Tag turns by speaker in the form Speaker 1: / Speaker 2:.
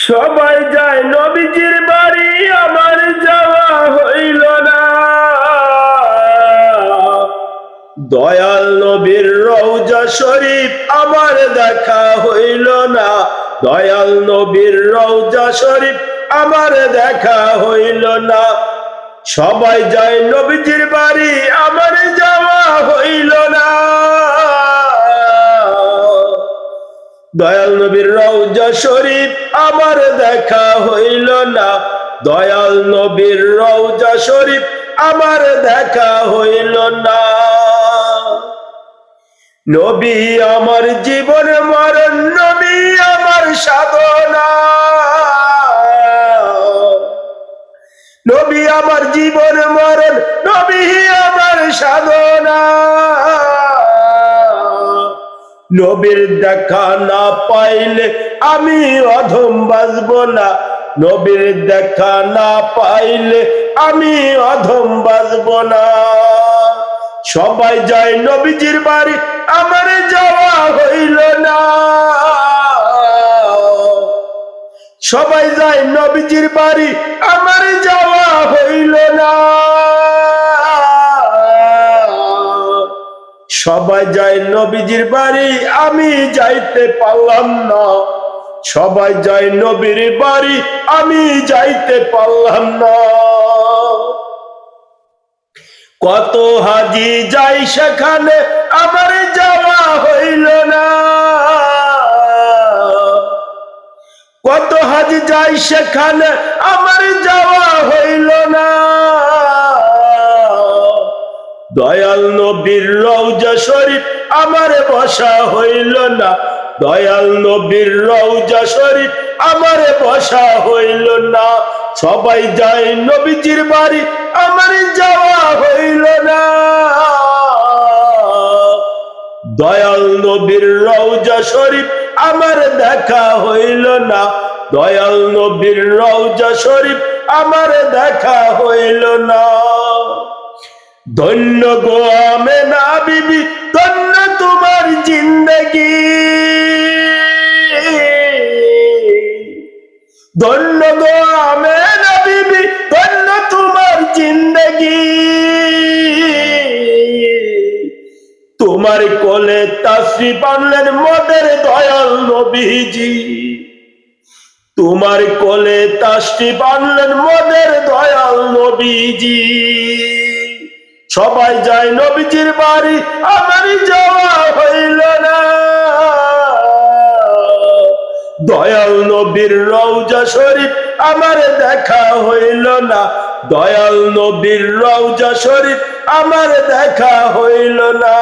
Speaker 1: সবাই যায় নবীজির বাড়ি, আমার যাওয়া হইল না। দয়াল নবীর রওজা শরীফ আমার দেখা হইল না। দয়াল নবীর রওজা শরীফ আমার দেখা হইল না। সবাই যায় নবীজির বাড়ি, আমার যাওয়া হইল না। দয়াল নবীর রওজা শরীফ আমার দেখা হইল না। দয়াল নবীর রওজা শরীফ আমার দেখা হইল না। নবী আমার জীবন মরণ, নবী আমার সাধনা। নবী আমার জীবন মরণ, নবী আমার সাধনা। নবীর দেখা না পাইলে আমি অধম বাঁচব না। নবীর দেখা না পাইলে আমি অধম বাঁচব না। সবাই যায় নবীজির বাড়ি, আমার যাওয়া হইল না। সবাই যায় নবীজির বাড়ি, আমার যাওয়া হইল না। সবাই যায় নবীজির বাড়ি, আমি যাইতে পারলাম না। সবাই যায় নবীর বাড়ি, আমি যাইতে পারলাম না। কত হাজি যাই সেখানে, আমার যাওয়া হইল না। কত হাজি যাই সেখানে, আমার যাওয়া হইল না। দয়াল নবীর রওজা শরীফ আমার বসা হইল না। দয়াল নবীর রওজা শরীফ আমার বসা হইল না। সবাই যায় নবীজির বাড়ি, আমার যাওয়া হইল না। দয়াল নবীর রওজা শরীফ আমার দেখা হইল না। দয়াল নবীর রওজা শরীফ আমার দেখা হইল না। ধন্য গো আমেনা বিবি, ধন্য তোমার জিন্দগি। ধন্য গো আমেনা বিবি, ধন্য তোমার জিন্দগি। তোমার কোলে তাশরিফ আনলেন মোদের দয়াল নবীজি। তোমার কোলে তাশরিফ আনলেন মোদের দয়াল নবীজি। সবাই যায় নবীজির বাড়ি, আমার যাওয়া হইল না। দয়াল নবীর রওজা শরীফ আমার দেখা হইল না। দয়াল নবীর রওজা শরীফ আমার দেখা হইল না।